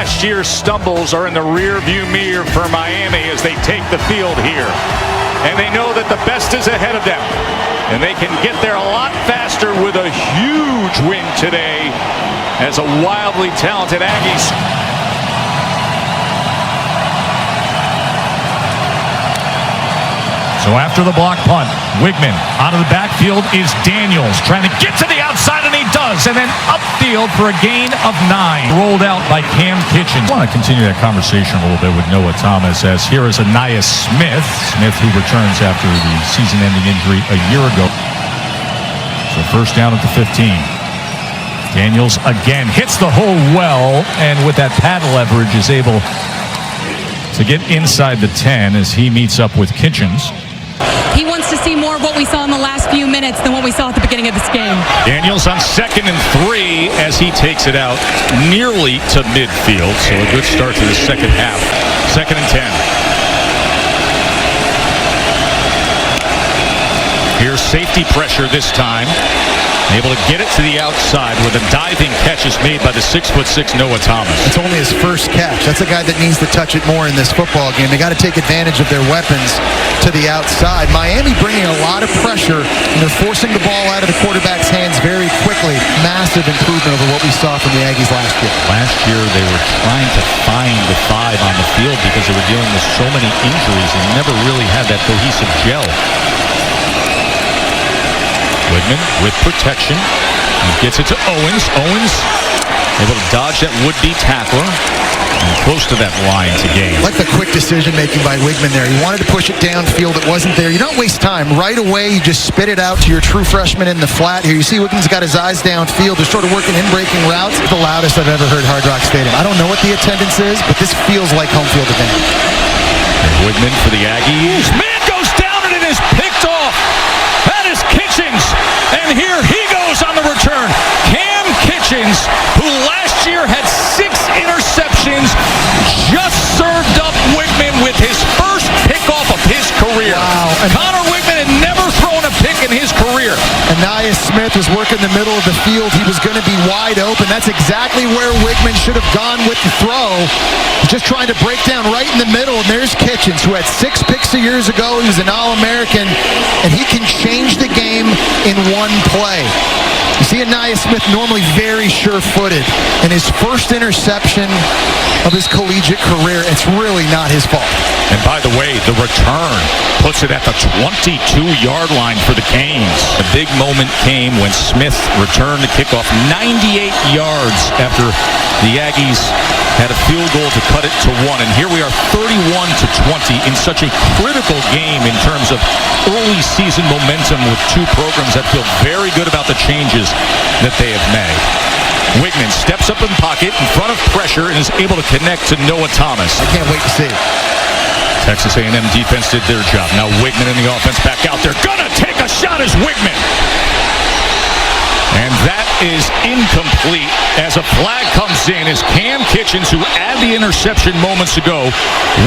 last year's stumbles are in the rear-view mirror for Miami as they take the field here. And they know that the best is ahead of them. And they can get there a lot faster with a huge win today as a wildly talented Aggies. So after the block punt, Wigman out of the backfield is Daniels trying to get to the outside, and he does. And then upfield for a gain of 9. Rolled out by Kinchens. I want to continue that conversation a little bit with Noah Thomas, as here is Anais Smith. Smith, who returns after the season-ending injury a year ago. So first down at the 15. Daniels again hits the hole well, and with that pad leverage is able to get inside the 10 as he meets up with Kinchens. He wants to see more of what we saw in the last few minutes than what we saw at the beginning of this game. Daniels on 2nd and 3 as he takes it out nearly to midfield. So a good start to the second half. 2nd and 10. Here's safety pressure this time. Able to get it to the outside with a diving catch is made by the 6'6" Noah Thomas. It's only his first catch. That's a guy that needs to touch it more in this football game. They got to take advantage of their weapons to the outside. Miami bringing a lot of pressure, and they're forcing the ball out of the quarterback's hands very quickly. Massive improvement over what we saw from the Aggies last year. Last year they were trying to find the 5 on the field because they were dealing with so many injuries and never really had that cohesive gel. Wigman with protection. He gets it to Owens. Owens able to dodge that would-be tackler. And close to that line to gain. Like the quick decision-making by Wigman there. He wanted to push it downfield. It wasn't there. You don't waste time. Right away, you just spit it out to your true freshman in the flat. Here you see Wigman's got his eyes downfield. They're sort of working in-breaking routes. It's the loudest I've ever heard Hard Rock Stadium. I don't know what the attendance is, but this feels like home field advantage. Wigman for the Aggies. Man goes down and it is picked off. That is Kinchens. And here he goes on the return. Kinchens, who last year had 6 interceptions, just served up Wigman with his first pickoff of his career. Wow. Connor Wigman had never thrown a pick in his career. Anais Smith was working the middle of the field. He was going to be wide open. That's exactly where Wigman should have gone with the throw. He's just trying to break down right in the middle. And there's Kinchens, who had 6 picks years ago. He was an All-American, and he can change the game in one play. You see Anais Smith normally very sure-footed, and his first interception of his collegiate career, it's really not his fault. And by the way, the return puts it at the 22-yard line for the Canes. A big moment came when Smith returned the kickoff 98 yards after the Aggies had a field goal to cut it to 1. And here we are 31-20 in such a critical game in terms of early season momentum with 2 programs that feel very good about the changes that they have made. Wigman steps up in pocket in front of pressure and is able to connect to Noah Thomas. I can't wait to see it. Texas A&M defense did their job. Now Wigman in the offense back out there. Gonna take a shot as Wigman. And that is incomplete as a flag comes in as Kinchens, who had the interception moments ago,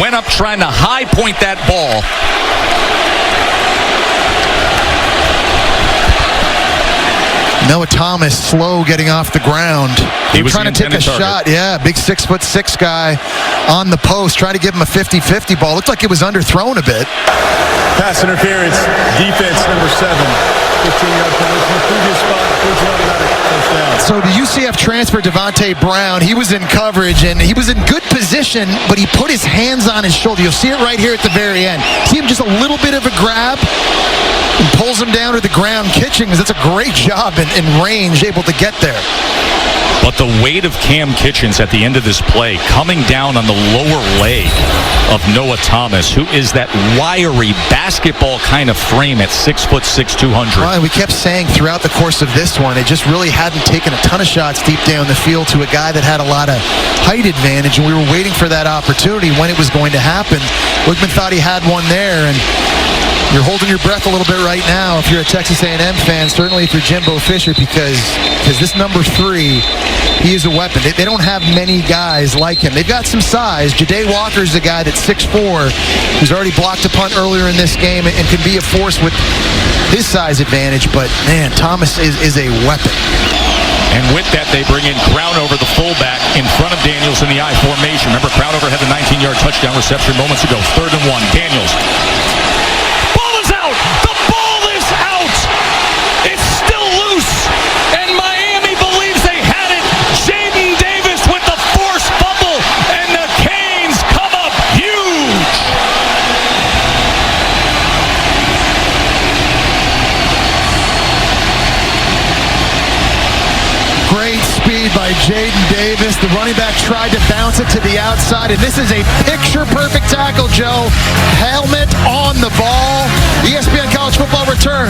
went up trying to high point that ball. Noah Thomas slow getting off the ground. He was trying to take a shot. Yeah, big 6'6" guy on the post, trying to give him a 50-50 ball. Looked like it was underthrown a bit. Pass interference, defense number 7. 15-yard penalty from the previous spot. So the UCF transfer Devontae Brown, he was in coverage and he was in good position, but he put his hands on his shoulder. You'll see it right here at the very end. See him just a little bit of a grab and pulls him down to the ground. Kinchens, that's a great job in range, able to get there. But the weight of Kinchens at the end of this play coming down on the lower leg of Noah Thomas, who is that wiry basketball kind of frame at 6'6", 200. Well, we kept saying throughout the course of this one, they just really hadn't taken a ton of shots deep down the field to a guy that had a lot of height advantage, and we were waiting for that opportunity when it was going to happen. Wigman thought he had one there, and you're holding your breath a little bit right now if you're a Texas A&M fan, certainly if you're Jimbo Fisher, because this number 3, he is a weapon. They don't have many guys like him. They've got some size. Ja'Day Walker's a guy that's 6'4", who's already blocked a punt earlier in this game and can be a force with his size advantage, but man, Thomas is a weapon. And with that, they bring in Crownover, the fullback, in front of Daniels in the I formation. Remember, Crownover had the 19-yard touchdown reception moments ago. 3rd and 1. Daniels. Ball is out! The ball is out! It's still loose! And Miami believes they had it. Jaden Davis with the forced fumble. And the Canes come up huge! Great speed by Jaden Davis. The running back tried to bounce it to the outside, and this is a picture-perfect tackle, Joe. Helmet on the ball. ESPN College Football return.